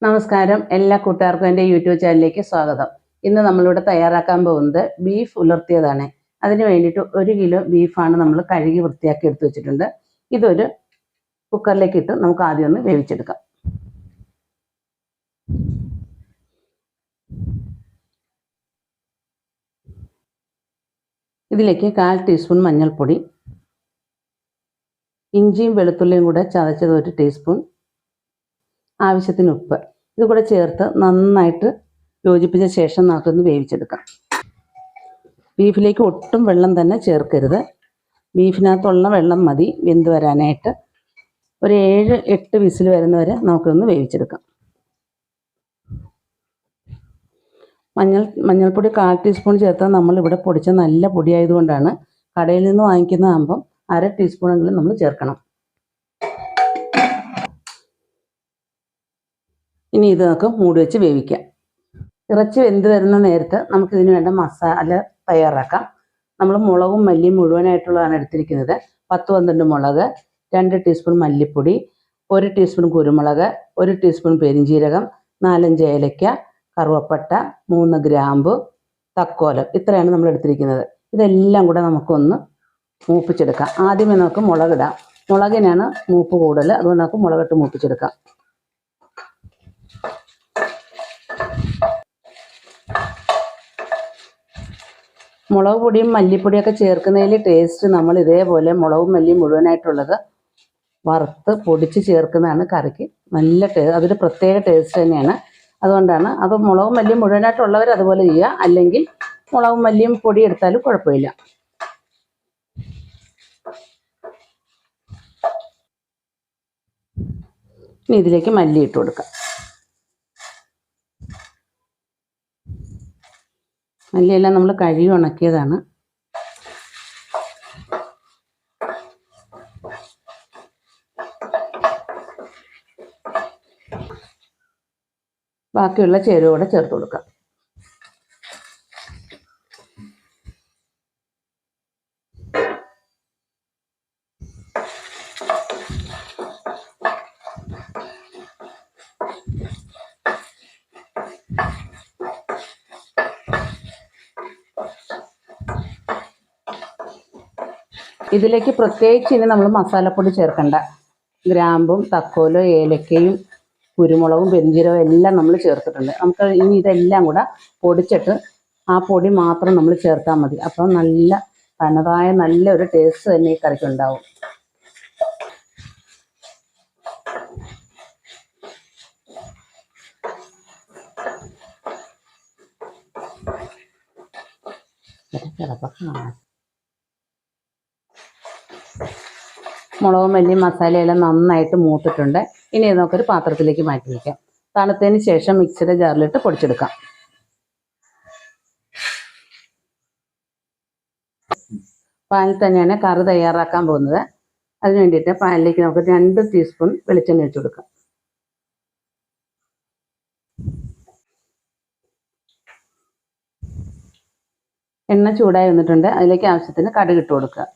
നമസ്കാരം, എല്ലാ കൂട്ടുകാർക്കും എൻ്റെ യൂട്യൂബ് ചാനലിലേക്ക് സ്വാഗതം. ഇന്ന് നമ്മളിവിടെ തയ്യാറാക്കാൻ പോകുന്നത് ബീഫ് ഉലർത്തിയതാണ്. അതിന് വേണ്ടിയിട്ട് 1 കിലോ ബീഫാണ് നമ്മൾ കഴുകി വൃത്തിയാക്കി എടുത്തു വെച്ചിട്ടുണ്ട്. ഇതൊരു കുക്കറിലേക്ക് ഇട്ട് നമുക്ക് ആദ്യം ഒന്ന് വേവിച്ചെടുക്കാം. ഇതിലേക്ക് 1/4 ടീസ്പൂൺ മഞ്ഞൾപ്പൊടി, ഇഞ്ചിയും വെളുത്തുള്ളിയും കൂടെ ചതച്ചത് 1 ടീസ്പൂൺ, ആവശ്യത്തിന് ഉപ്പ് ഇത് കൂടെ ചേർത്ത് നന്നായിട്ട് യോജിപ്പിച്ച ശേഷം നമുക്കൊന്ന് വേവിച്ചെടുക്കാം. ബീഫിലേക്ക് ഒട്ടും വെള്ളം തന്നെ ചേർക്കരുത്. ബീഫിനകത്തുള്ള വെള്ളം മതി വെന്ത് വരാനായിട്ട്. ഒരു 7-8 വിസിൽ വരുന്നവരെ നമുക്കൊന്ന് വേവിച്ചെടുക്കാം. മഞ്ഞൾപ്പൊടി 1/4 ടീസ്പൂൺ ചേർത്താൽ നമ്മളിവിടെ പൊടിച്ച നല്ല പൊടിയായതുകൊണ്ടാണ്. കടയിൽ നിന്ന് വാങ്ങിക്കുന്നതാകുമ്പം 1/2 ടീസ്പൂണെങ്കിലും നമ്മൾ ചേർക്കണം. ഇനി ഇത് നമുക്ക് മൂടി വെച്ച് വേവിക്കാം. ഇറച്ചി വെന്ത് വരുന്ന നേരത്ത് നമുക്കിതിന് വേണ്ട മസാല തയ്യാറാക്കാം. നമ്മൾ മുളകും മല്ലിയും മുഴുവനായിട്ടുള്ളതാണ് എടുത്തിരിക്കുന്നത്. 10-12 മുളക്, 2 ടീസ്പൂൺ മല്ലിപ്പൊടി, 1 ടീസ്പൂൺ കുരുമുളക്, 1 ടീസ്പൂൺ പെരിഞ്ജീരകം, 4-5 ഏലക്ക, കറുവപ്പട്ട, 3 ഗ്രാമ്പു, തക്കോലം, ഇത്രയാണ് നമ്മൾ എടുത്തിരിക്കുന്നത്. ഇതെല്ലാം കൂടെ നമുക്കൊന്ന് മൂപ്പിച്ചെടുക്കാം. ആദ്യമേ നമുക്ക് മുളകിടാം. മുളകിനാണ് മൂപ്പ് കൂടുതൽ, അതുകൊണ്ട് നമുക്ക് മുളകിട്ട് മൂപ്പിച്ചെടുക്കാം. മുളക് പൊടിയും മല്ലിപ്പൊടിയൊക്കെ ചേർക്കുന്നതിൽ ടേസ്റ്റ് നമ്മൾ ഇതേപോലെ മുളകും മല്ലിയും മുഴുവനായിട്ടുള്ളത് വറുത്ത് പൊടിച്ച് ചേർക്കുന്നതാണ് കറിക്ക് നല്ല അതൊരു പ്രത്യേക ടേസ്റ്റ് തന്നെയാണ്. അതുകൊണ്ടാണ് അത് മുളകും മല്ലിയും മുഴുവനായിട്ടുള്ളവർ അതുപോലെ ചെയ്യുക, അല്ലെങ്കിൽ മുളകും മല്ലിയും പൊടി എടുത്താലും കുഴപ്പമില്ല. ഇനി ഇതിലേക്ക് മല്ലി ഇട്ട് കൊടുക്കാം. മല്ലിയെല്ലാം നമ്മൾ കഴുകി ഉണക്കിയതാണ്. ബാക്കിയുള്ള ചേരുവ കൂടെ ചേർത്ത് കൊടുക്കാം. ഇതിലേക്ക് പ്രത്യേകിച്ച് ഇനി നമ്മൾ മസാലപ്പൊടി ചേർക്കണ്ട. ഗ്രാമ്പും തക്കോലും ഏലക്കയും കുരുമുളകും പെരിഞ്ജീരകവും എല്ലാം നമ്മൾ ചേർത്തിട്ടുണ്ട്. നമുക്ക് ഇനി ഇതെല്ലാം കൂടെ പൊടിച്ചിട്ട് ആ പൊടി മാത്രം നമ്മൾ ചേർത്താൽ മതി. അപ്പം നല്ല തനതായ നല്ലൊരു ടേസ്റ്റ് തന്നെ ഈ കറിക്ക് ഉണ്ടാവും. മുളകും മല്ലിയും മസാലയെല്ലാം നന്നായിട്ട് മൂത്തിട്ടുണ്ട്. ഇനി നമുക്കൊരു പാത്രത്തിലേക്ക് മാറ്റി വയ്ക്കാം. തണുത്തതിന് ശേഷം മിക്സിയുടെ ജാറിലിട്ട് പൊടിച്ചെടുക്കാം. പാനിൽ തന്നെയാണ് കറി തയ്യാറാക്കാൻ പോകുന്നത്. അതിന് വേണ്ടിയിട്ട് പാനിലേക്ക് നമുക്ക് 2 ടീസ്പൂൺ വെളിച്ചെണ്ണ ഒഴിച്ചു കൊടുക്കാം. എണ്ണ ചൂടായി വന്നിട്ടുണ്ട്. അതിലേക്ക് ആവശ്യത്തിന് കടുക് ഇട്ട് കൊടുക്കുക.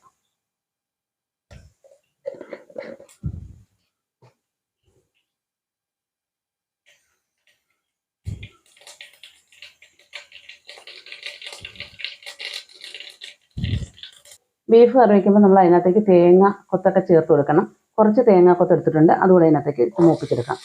ബീഫ് കറി വയ്ക്കുമ്പോൾ നമ്മൾ അതിനകത്തേക്ക് തേങ്ങ കൊത്തൊക്കെ ചേർത്ത് കൊടുക്കണം. കുറച്ച് തേങ്ങ കൊത്ത് എടുത്തിട്ടുണ്ട്, അതുകൂടെ അതിനകത്തേക്ക് മൂപ്പിച്ചെടുക്കാം.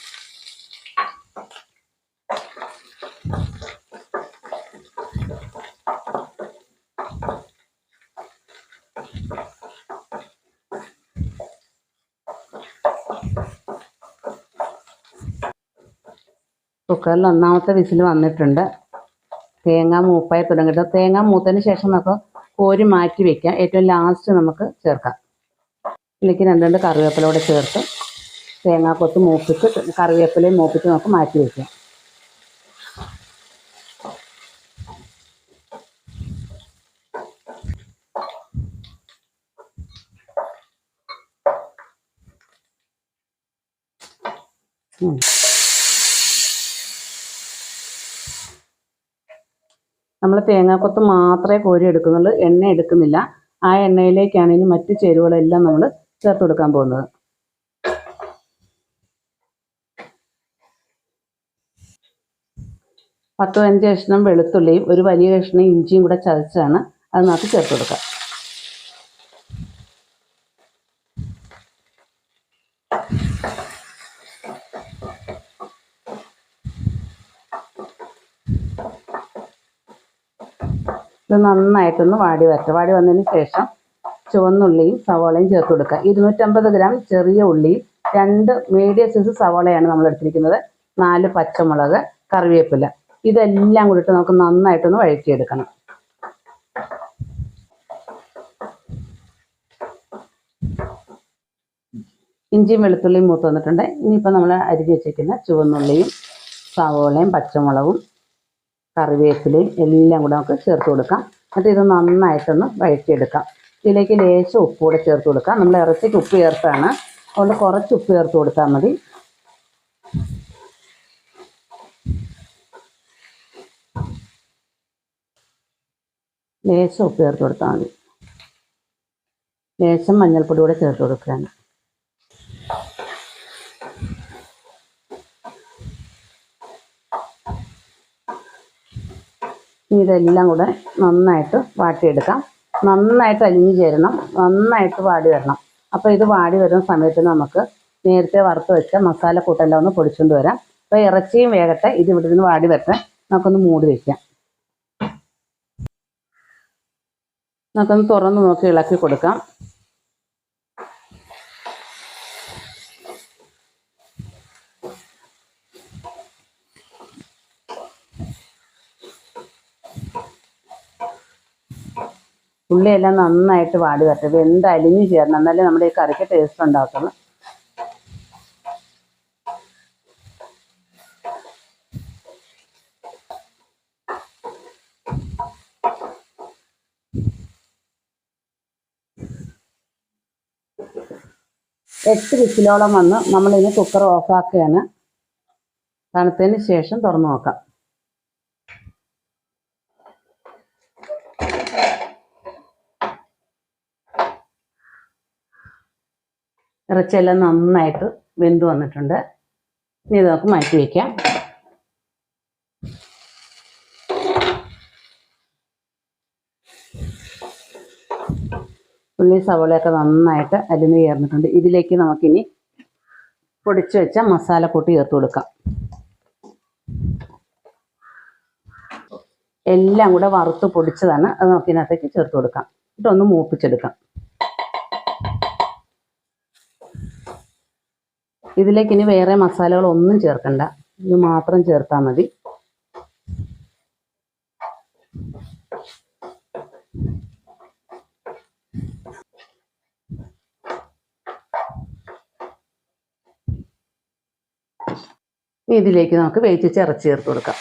കുക്കറിൽ 1ാമത്തെ വിസിൽ വന്നിട്ടുണ്ട്. തേങ്ങ മൂപ്പായി തുടങ്ങിയിട്ട് തേങ്ങ മൂത്തതിന് ശേഷം നമുക്ക് കോരി മാറ്റി വയ്ക്കാം. ഏറ്റവും ലാസ്റ്റ് നമുക്ക് ചേർക്കാം. ഇതിലേക്ക് 2 കറിവേപ്പിലൂടെ ചേർത്ത് തേങ്ങാക്കൊത്ത് മൂപ്പിച്ച് കറിവേപ്പിലയും മൂപ്പിച്ച് നമുക്ക് മാറ്റി വയ്ക്കാം. നമ്മൾ തേങ്ങാക്കൊത്ത് മാത്രമേ കോരി എടുക്കുന്നുള്ളൂ, എണ്ണ എടുക്കുന്നില്ല. ആ എണ്ണയിലേക്കാണ് ഇനി മറ്റ് ചേരുവകളെല്ലാം നമ്മൾ ചേർത്ത് കൊടുക്കാൻ പോകുന്നത്. 10-15 കഷ്ണം വെളുത്തുള്ളിയും ഒരു വലിയ കഷ്ണം ഇഞ്ചിയും കൂടെ ചതച്ചാണ് അതിനകത്ത് ചേർത്ത് കൊടുക്കുക. ഇത് നന്നായിട്ടൊന്ന് വാടി വരട്ടെ. വാടി വന്നതിന് ശേഷം ചുവന്നുള്ളിയും സവാളയും ചേർത്ത് കൊടുക്കുക. 250 ഗ്രാം ചെറിയ ഉള്ളിയും 2 മീഡിയം സൈസ് സവാളയാണ് നമ്മൾ എടുത്തിരിക്കുന്നത്. 4 പച്ചമുളക്, കറിവേപ്പില, ഇതെല്ലാം കൂടിയിട്ട് നമുക്ക് നന്നായിട്ടൊന്ന് വഴറ്റിയെടുക്കണം. ഇഞ്ചിയും വെളുത്തുള്ളിയും മൂത്ത് വന്നിട്ടുണ്ട്. ഇനിയിപ്പോൾ നമ്മൾ അരിഞ്ഞ് വെച്ചിരിക്കുന്ന ചുവന്നുള്ളിയും സവോളയും പച്ചമുളകും കറിവേപ്പിലയും എല്ലാം കൂടെ നമുക്ക് ചേർത്ത് കൊടുക്കാം. എന്നിട്ട് ഇത് നന്നായിട്ടൊന്ന് വഴറ്റിയെടുക്കാം. ഇതിലേക്ക് ലേശം ഉപ്പ് കൂടെ ചേർത്ത് കൊടുക്കാം. നമ്മൾ ഇറച്ചിക്ക് ഉപ്പ് ചേർത്താണ്, അതുകൊണ്ട് കുറച്ച് ഉപ്പ് ചേർത്ത് കൊടുത്താൽ മതി. ലേശം ഉപ്പ് ചേർത്ത് കൊടുത്താൽ മതി. ലേശം മഞ്ഞൾപ്പൊടി കൂടെ ചേർത്ത് കൊടുക്കുകയാണ്. ഇതെല്ലാം കൂടെ നന്നായിട്ട് വാട്ടിയെടുക്കാം. നന്നായിട്ട് അലിഞ്ഞു ചേരണം, നന്നായിട്ട് വാടി വരണം. അപ്പോൾ ഇത് വാടി വരുന്ന സമയത്ത് നമുക്ക് നേരത്തെ വറുത്ത് വെച്ച മസാലക്കൂട്ടെല്ലാം ഒന്ന് പൊടിച്ചുകൊണ്ട് വരാം. അപ്പോൾ ഇറച്ചിയും വേകട്ടെ, ഇത് ഇവിടെ നിന്ന് വാടി വരട്ടെ. നമുക്കൊന്ന് മൂടി വയ്ക്കാം. നമുക്കൊന്ന് തുറന്ന് നോക്കി ഇളക്കി കൊടുക്കാം. ഉള്ളിയെല്ലാം നന്നായിട്ട് വാടി വരട്ടെ. വെന്ത് അലിഞ്ഞു ചേരണം, എന്നാലേ നമ്മുടെ ഈ കറിക്ക് ടേസ്റ്റ് ഉണ്ടാകത്തുള്ളൂ. എട്ട് വിസിലോളം വന്ന് നമ്മളിനി കുക്കർ ഓഫാക്കുകയാണ്. തണുത്തതിന് ശേഷം തുറന്നു നോക്കാം. ഇറച്ചിയെല്ലാം നന്നായിട്ട് വെന്ത് വന്നിട്ടുണ്ട്. ഇനി ഇത് നമുക്ക് മാറ്റി വയ്ക്കാം. ഉള്ളി സവോളയൊക്കെ നന്നായിട്ട് അലിഞ്ഞ് ചേർന്നിട്ടുണ്ട്. ഇതിലേക്ക് നമുക്കിനി പൊടിച്ചു വെച്ച മസാലക്കൂട്ട് ചേർത്ത് കൊടുക്കാം. എല്ലാം കൂടെ വറുത്ത് പൊടിച്ചതാണ്, അത് നമുക്കിതിനകത്തേക്ക് ചേർത്ത് കൊടുക്കാം. ഇതൊന്ന് മൂപ്പിച്ചെടുക്കാം. ഇതിലേക്ക് ഇനി വേറെ മസാലകളൊന്നും ചേർക്കണ്ട, ഇത് മാത്രം ചേർത്താൽ മതി. ഇതിലേക്ക് നമുക്ക് വേവിച്ച് ഇറച്ചി ചേർത്ത് കൊടുക്കാം.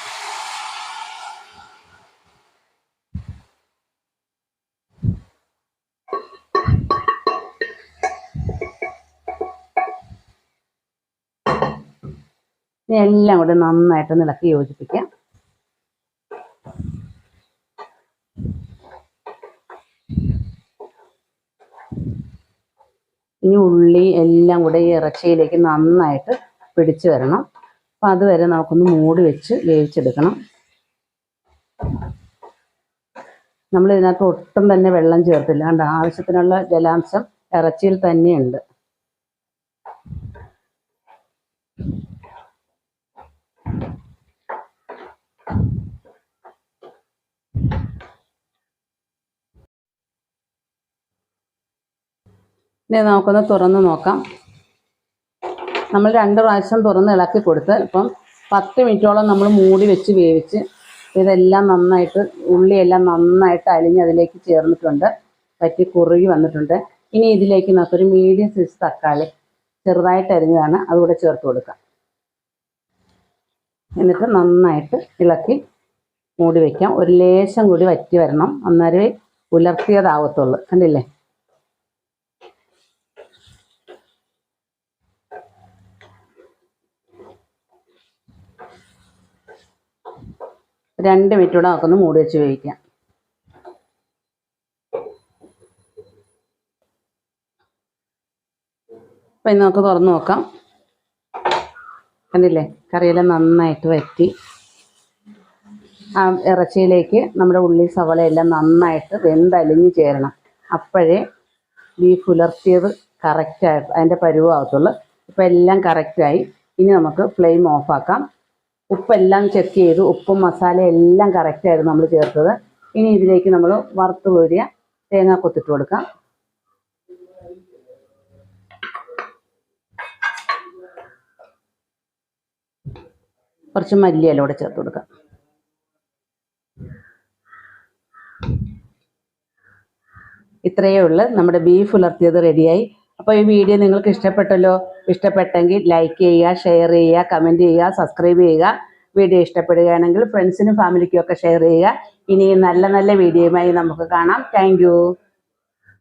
എല്ലാം കൂടെ നന്നായിട്ട് ഇളക്കി യോജിപ്പിക്കാം. ഇനി ഉള്ളി എല്ലാം കൂടെ ഈ ഇറച്ചിയിലേക്ക് നന്നായിട്ട് പിടിച്ചു വരണം. അപ്പം അതുവരെ നമുക്കൊന്ന് മൂടി വെച്ച് വേവിച്ചെടുക്കണം. നമ്മൾ ഇതിനകത്ത് ഒട്ടും തന്നെ വെള്ളം ചേർത്തില്ല, കണ്ട ആവശ്യത്തിനുള്ള ജലാംശം ഇറച്ചിയിൽ തന്നെയുണ്ട്. ഇനി നമുക്കൊന്ന് തുറന്ന് നോക്കാം. നമ്മൾ 2 പ്രാവശ്യം തുറന്ന് ഇളക്കി കൊടുത്ത് ഇപ്പം 10 മിനിറ്റോളം നമ്മൾ മൂടി വെച്ച് വേവിച്ച് ഇതെല്ലാം നന്നായിട്ട് ഉള്ളിയെല്ലാം നന്നായിട്ട് അലിഞ്ഞ് അതിലേക്ക് ചേർന്നിട്ടുണ്ട്, പറ്റി കുറുകി വന്നിട്ടുണ്ട്. ഇനി ഇതിലേക്ക് നമുക്കൊരു മീഡിയം സൈസ് തക്കാളി ചെറുതായിട്ട് അരിഞ്ഞതാണ്, അതുകൂടെ ചേർത്ത് കൊടുക്കാം. എന്നിട്ട് നന്നായിട്ട് ഇളക്കി മൂടി വയ്ക്കാം. ഒരു ലേശം കൂടി വറ്റി വരണം, അന്നേരമേ ഉലർത്തിയതാവത്തുള്ളൂ. കണ്ടില്ലേ? രണ്ട് മിനിറ്റ് കൂടെ നമുക്കൊന്ന് മൂടി വെച്ച് വേവിക്കാം. അപ്പം ഇന്ന് നമുക്ക് തുറന്ന് നോക്കാം. കണ്ടില്ലേ, കറിയെല്ലാം നന്നായിട്ട് വറ്റി. ആ ഇറച്ചിയിലേക്ക് നമ്മുടെ ഉള്ളി സവള എല്ലാം നന്നായിട്ട് വെന്തലിഞ്ഞ് ചേരണം. അപ്പോഴേ ബീഫ് ഉലർത്തിയത് കറക്റ്റായിട്ട് അതിൻ്റെ പരുവമാകത്തുള്ളൂ. ഇപ്പം എല്ലാം കറക്റ്റായി. ഇനി നമുക്ക് ഫ്ലെയിം ഓഫാക്കാം. ഉപ്പെല്ലാം ചെക്ക് ചെയ്തു. ഉപ്പും മസാലയും എല്ലാം കറക്റ്റായിരുന്നു നമ്മൾ ചേർത്തത്. ഇനി ഇതിലേക്ക് നമ്മൾ വറുത്ത് കോരിയ തേങ്ങാക്കൊത്തിട്ട് കൊടുക്കാം. കുറച്ച് മല്ലിയില കൂടെ ചേർത്ത് കൊടുക്കാം. ഇത്രയേ ഉള്ളൂ, നമ്മുടെ ബീഫ് ഉലർത്തിയത് റെഡിയായി. അപ്പോൾ ഈ വീഡിയോ നിങ്ങൾക്ക് ഇഷ്ടപ്പെട്ടല്ലോ. ഇഷ്ടപ്പെട്ടെങ്കിൽ ലൈക്ക് ചെയ്യുക, ഷെയർ ചെയ്യുക, കമൻറ്റ് ചെയ്യുക, സബ്സ്ക്രൈബ് ചെയ്യുക. വീഡിയോ ഇഷ്ടപ്പെടുകയാണെങ്കിൽ ഫ്രണ്ട്സിനും ഫാമിലിക്കും ഒക്കെ ഷെയർ ചെയ്യുക. ഇനി നല്ല നല്ല വീഡിയോയുമായി നമുക്ക് കാണാം. താങ്ക്